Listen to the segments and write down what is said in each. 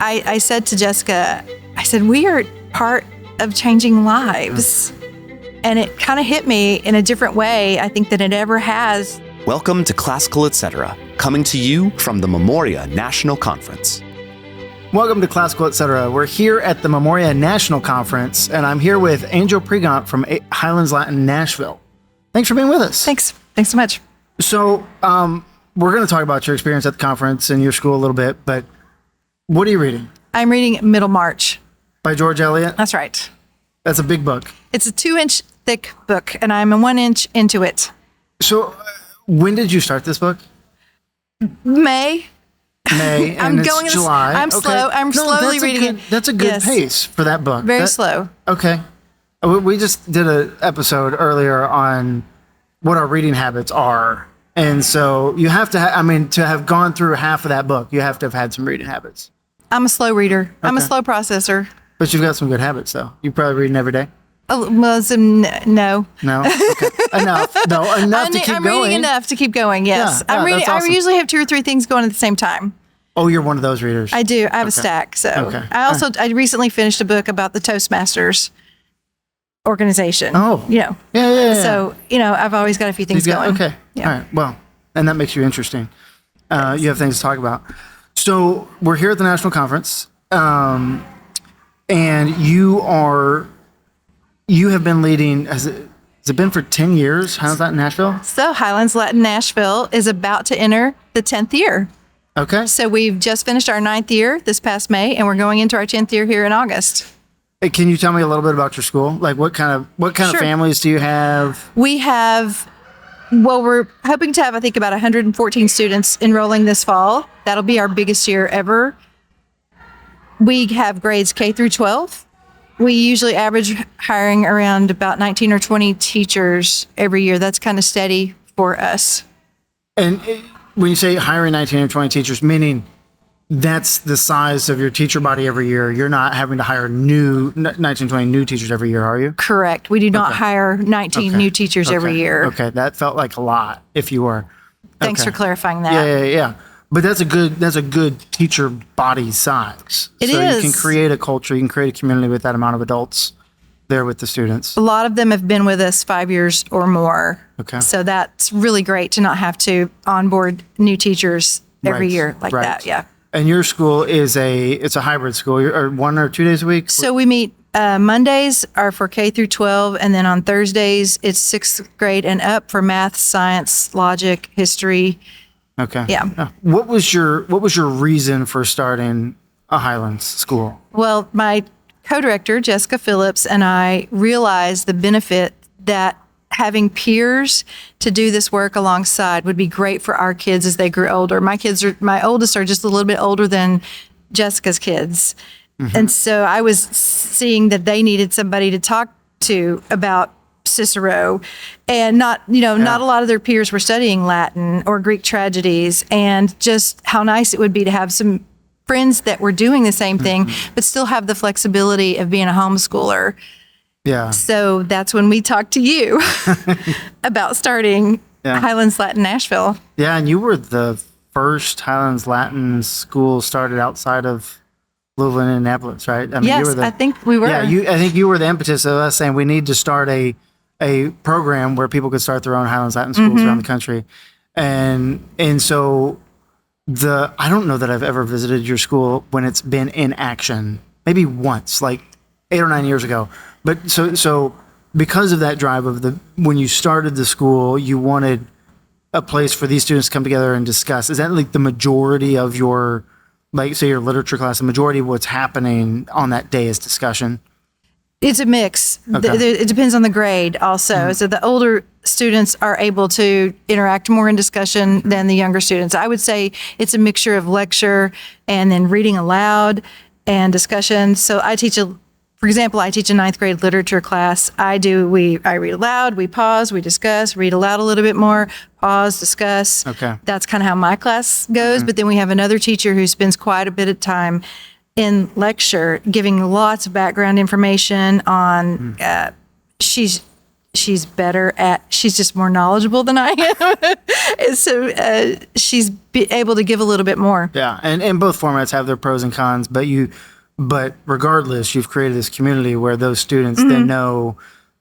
I said to Jessica, I said, we are part of changing lives. And it kind of hit me in a different way, I think, than it ever has. Welcome to Classical Etc., coming to you from the Memoria National Conference. Welcome to Classical Etc. We're here at the Memoria National Conference, and I'm here with Angel Pregont from Highlands, Nashville. Thanks for being with us. Thanks so much. So we're going to talk about your experience at the conference and your school a little bit, but what are you reading? I'm reading Middlemarch. By George Eliot? That's right. That's a big book. It's a 2-inch thick book, and I'm 1 inch into it. So when did you start this book? May. And I'm it's going July. I'm slow. I'm slowly reading it. That's a good pace for that book. Very slow. Okay. We just did an episode earlier on what our reading habits are. And so you have to, to have gone through half of that book, you have to have had some reading habits. I'm a slow reader. Okay. I'm a slow processor. But you've got some good habits, though. You probably reading every day? Oh, well, no. No? Okay. Enough to keep going. I'm reading enough to keep going, yes. Yeah, I'm reading. that's awesome. I usually have 2 or 3 things going at the same time. Oh, you're one of those readers. I do. I have a stack. So I recently finished a book about the Toastmasters organization. Oh. Yeah. So, I've always got a few things going. Okay. Yeah. All right. Well, and that makes you interesting. You have things to talk about. So we're here at the National Conference, and you have been leading, has it been for 10 years? How's that in Nashville? So Highlands Latin Nashville is about to enter the 10th year. Okay. So we've just finished our 9th year this past May, and we're going into our 10th year here in August. Hey, can you tell me a little bit about your school? Like what kind of families do you have? We have, we're hoping to have, I think, about 114 students enrolling this fall. That'll be our biggest year ever. We have grades K through 12. We usually average hiring around about 19 or 20 teachers every year. That's kind of steady for us. And when you say hiring 19 or 20 teachers, meaning that's the size of your teacher body every year. You're not having to hire 19, 20 new teachers every year, are you? Correct. We do not hire 19 new teachers every year. Okay, that felt like a lot if you were. Thanks for clarifying that. Yeah. But that's a good teacher body size. It is. So you can create a culture, you can create a community with that amount of adults there with the students. A lot of them have been with us 5 years or more. Okay. So that's really great to not have to onboard new teachers every year like that. Yeah. And your school it's a hybrid school, or 1 or 2 days a week? So we meet Mondays are for K through 12, and then on Thursdays it's 6th grade and up for math, science, logic, history. Okay. Yeah. What was your reason for starting a Highlands school? Well, my co-director, Jessica Phillips, and I realized the benefit that having peers to do this work alongside would be great for our kids as they grew older. My oldest are just a little bit older than Jessica's kids. Mm-hmm. And so I was seeing that they needed somebody to talk to about Cicero, and not a lot of their peers were studying Latin or Greek tragedies, and just how nice it would be to have some friends that were doing the same thing, but still have the flexibility of being a homeschooler. Yeah. So that's when we talked to you about starting Highlands Latin Nashville. Yeah, and you were the first Highlands Latin school started outside of Louisville and Indianapolis, right? Yes, I think we were. Yeah, I think you were the impetus of us saying we need to start a program where people could start their own Highlands Latin schools around the country. And so I don't know that I've ever visited your school when it's been in action. Maybe once, like 8 or 9 years ago. But so because of that drive when you started the school, you wanted a place for these students to come together and discuss. Is that like the majority of your, like say your literature class, the majority of what's happening on that day is discussion? It's a mix. Okay. It depends on the grade also. Mm-hmm. So the older students are able to interact more in discussion than the younger students. I would say it's a mixture of lecture and then reading aloud and discussion. So for example, I teach a 9th grade literature class. I read aloud, we pause, we discuss, read aloud a little bit more, pause, discuss. Okay. That's kind of how my class goes. Mm-hmm. But then we have another teacher who spends quite a bit of time in lecture, giving lots of background information on, she's she's she's just more knowledgeable than I am. And so she's able to give a little bit more. Yeah. And both formats have their pros and cons, but regardless, you've created this community where those students, they know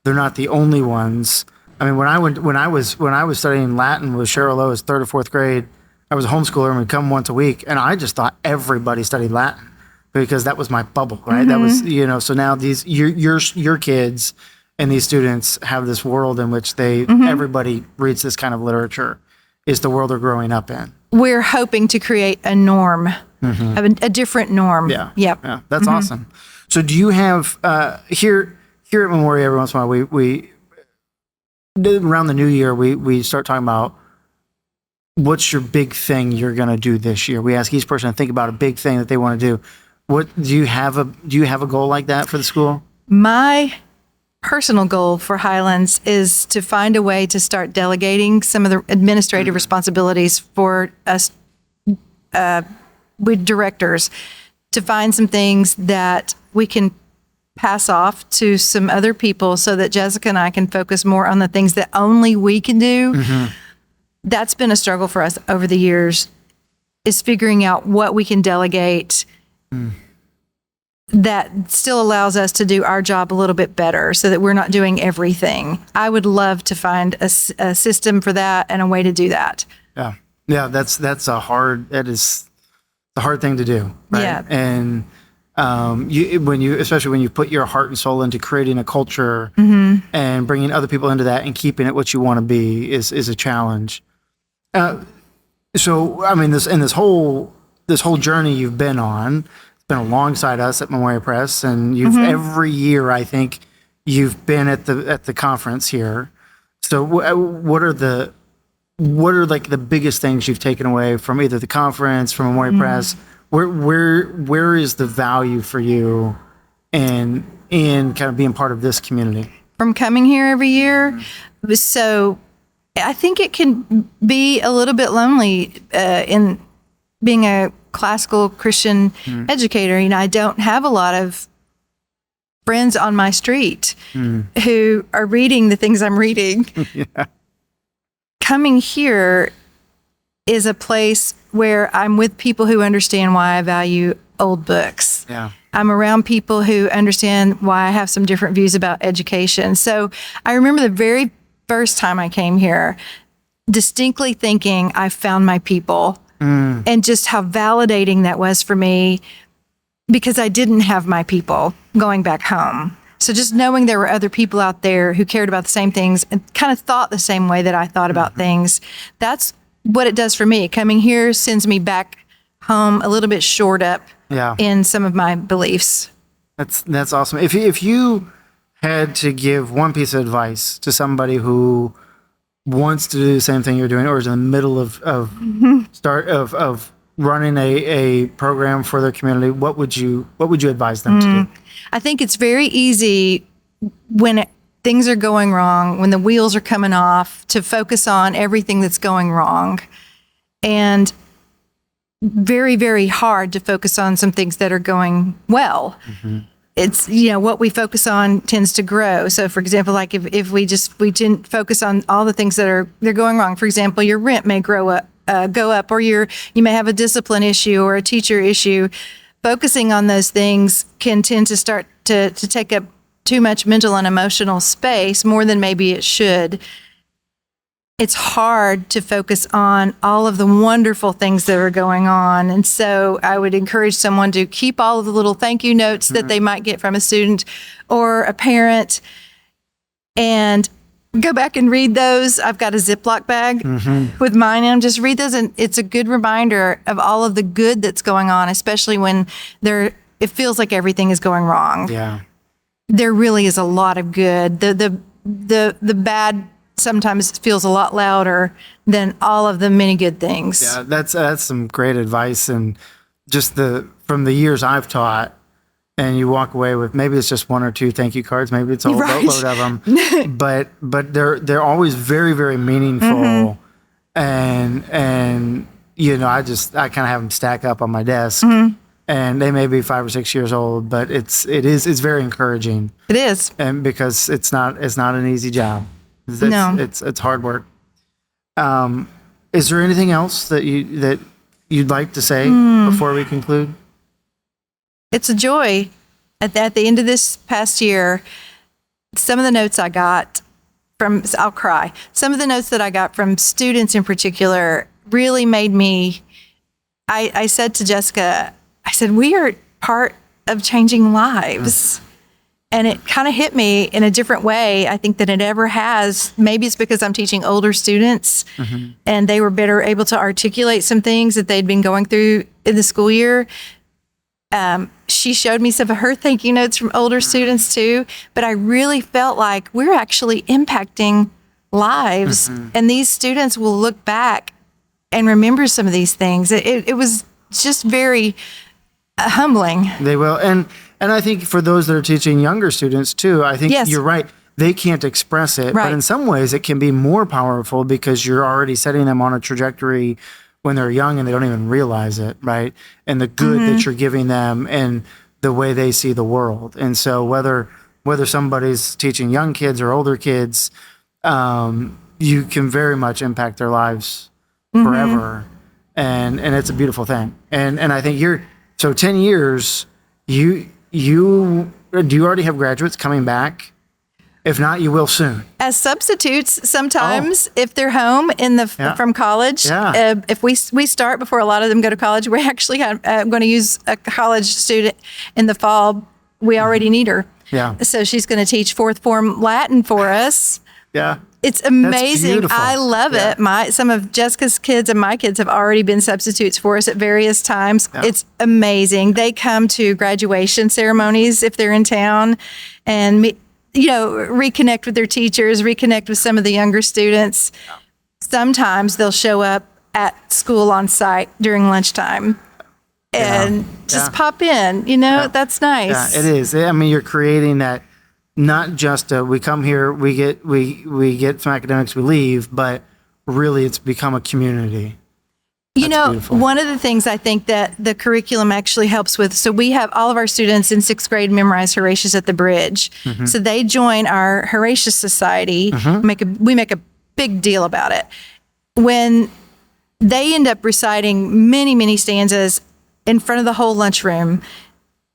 they're not the only ones. I mean, when I was studying Latin with Cheryl Lowe as 3rd or 4th grade, I was a homeschooler and would come once a week, and I just thought everybody studied Latin because that was my bubble, right? That was, so now your kids and these students have this world in which everybody reads this kind of literature. Is the world they're growing up in. We're hoping to create a norm, a different norm. Yeah. Yep. Yeah. That's awesome. So do you have, here at Memoria, every once in a while, we around the new year, we start talking about what's your big thing you're going to do this year. We ask each person to think about a big thing that they want to do. What do you have a goal like that for the school? My personal goal for Highlands is to find a way to start delegating some of the administrative responsibilities for us with directors, to find some things that we can pass off to some other people so that Jessica and I can focus more on the things that only we can do. That's been a struggle for us over the years, is figuring out what we can delegate that still allows us to do our job a little bit better so that we're not doing everything. I would love to find a system for that and a way to do that. Yeah. Yeah. That's a hard thing to do. Right? Yeah. And especially when you put your heart and soul into creating a culture and bringing other people into that and keeping it what you want to be is a challenge. So, I mean, this whole journey you've been on, it's been alongside us at Memoria Press, and you've every year, I think, you've been at the conference here. So, what are like the biggest things you've taken away from either the conference, from Memoria Press? Where is the value for you in kind of being part of this community? From coming here every year, so I think it can be a little bit lonely in being a classical Christian educator. I don't have a lot of friends on my street who are reading the things I'm reading. Yeah. Coming here is a place where I'm with people who understand why I value old books. Yeah. I'm around people who understand why I have some different views about education. So I remember the very first time I came here, distinctly thinking I found my people, and just how validating that was for me, because I didn't have my people going back home. So just knowing there were other people out there who cared about the same things and kind of thought the same way that I thought about things, that's what it does for me. Coming here sends me back home a little bit shored up in some of my beliefs. That's awesome. If you had to give one piece of advice to somebody who wants to do the same thing you're doing, or is in the middle of running a program for their community, what would you advise them to do? I think it's very easy when things are going wrong, when the wheels are coming off, to focus on everything that's going wrong, and very, very hard to focus on some things that are going well. It's, what we focus on tends to grow. So for example, like if we didn't focus on all the things they're going wrong, for example, your rent may go up, or you may have a discipline issue or a teacher issue. Focusing on those things can tend to start to take up too much mental and emotional space, more than maybe it should. It's hard to focus on all of the wonderful things that are going on. And so I would encourage someone to keep all of the little thank you notes that they might get from a student or a parent, and go back and read those. I've got a Ziploc bag with mine in them. Just read those, and it's a good reminder of all of the good that's going on, especially when it feels like everything is going wrong. Yeah. There really is a lot of good. The bad sometimes feels a lot louder than all of the many good things. Yeah, that's some great advice, and just from the years I've taught, and you walk away with, maybe it's just one or two thank you cards, maybe it's a whole boatload of them, but they're always very, very meaningful, and I kind of have them stack up on my desk, and they may be 5 or 6 years old, but it's very encouraging. It is. And because it's not an easy job. No. It's hard work. Is there anything else that you'd like to say before we conclude? It's a joy. At the end of this past year, some of the notes I got I'll cry. Some of the notes that I got from students in particular really made me, I said to Jessica, we are part of changing lives. And it kind of hit me in a different way, I think, than it ever has. Maybe it's because I'm teaching older students and they were better able to articulate some things that they'd been going through in the school year. She showed me some of her thank you notes from older students too, but I really felt like we're actually impacting lives, and these students will look back and remember some of these things. It was just very humbling. They will, and I think for those that are teaching younger students too, I think you're right. They can't express it, but in some ways it can be more powerful because you're already setting them on a trajectory when they're young and they don't even realize it, right? And the good that you're giving them and the way they see the world. And so whether somebody's teaching young kids or older kids, you can very much impact their lives forever. And it's a beautiful thing. And I think 10 years, do you already have graduates coming back? If not, you will soon. As substitutes, sometimes if they're home from college. If we start before a lot of them go to college, we're actually going to use a college student in the fall. We already need her. Yeah. So she's going to teach fourth form Latin for us. Yeah. It's amazing. I love it. Some of Jessica's kids and my kids have already been substitutes for us at various times. Yeah. It's amazing. They come to graduation ceremonies if they're in town and reconnect with their teachers, reconnect with some of the younger students. Sometimes they'll show up at school on site during lunchtime and just pop in. That's nice. Yeah, it is. I mean, you're creating that, not just we come here, we get some academics, we leave, but really it's become a community. Beautiful. One of the things I think that the curriculum actually helps with, so we have all of our students in 6th grade memorize Horatius at the Bridge. So they join our Horatius Society. We make a big deal about it. When they end up reciting many, many stanzas in front of the whole lunchroom,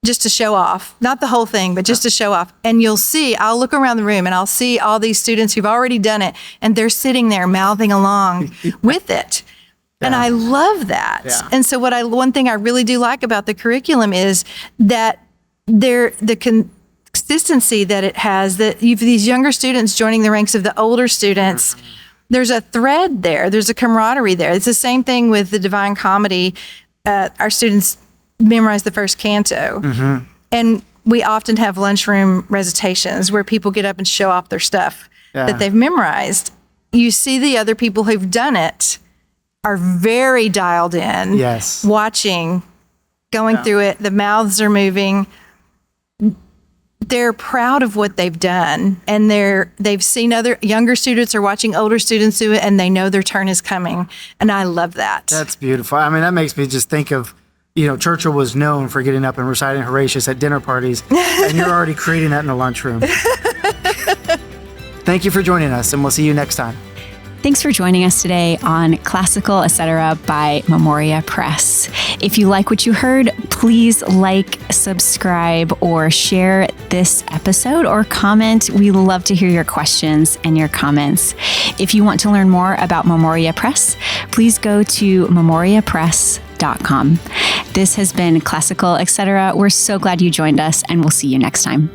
just to show off, not the whole thing, but just to show off. And I'll look around the room and I'll see all these students who've already done it, and they're sitting there mouthing along with it. And I love that. Yeah. And so one thing I really do like about the curriculum is that the consistency that it has, that these younger students joining the ranks of the older students, there's a thread there. There's a camaraderie there. It's the same thing with the Divine Comedy. Our students memorize the first canto. And we often have lunchroom recitations where people get up and show off their stuff that they've memorized. You see the other people who've done it are very dialed in, watching, going through it. The mouths are moving. They're proud of what they've done, and they've seen other younger students are watching older students do it, and they know their turn is coming. And I love that. That's beautiful. I mean, that makes me just think of, Churchill was known for getting up and reciting Horatius at dinner parties, and you're already creating that in the lunchroom. Thank you for joining us, and we'll see you next time. Thanks for joining us today on Classical Etc. by Memoria Press. If you like what you heard, please like, subscribe, or share this episode or comment. We love to hear your questions and your comments. If you want to learn more about Memoria Press, please go to memoriapress.com. This has been Classical Etc. We're so glad you joined us, and we'll see you next time.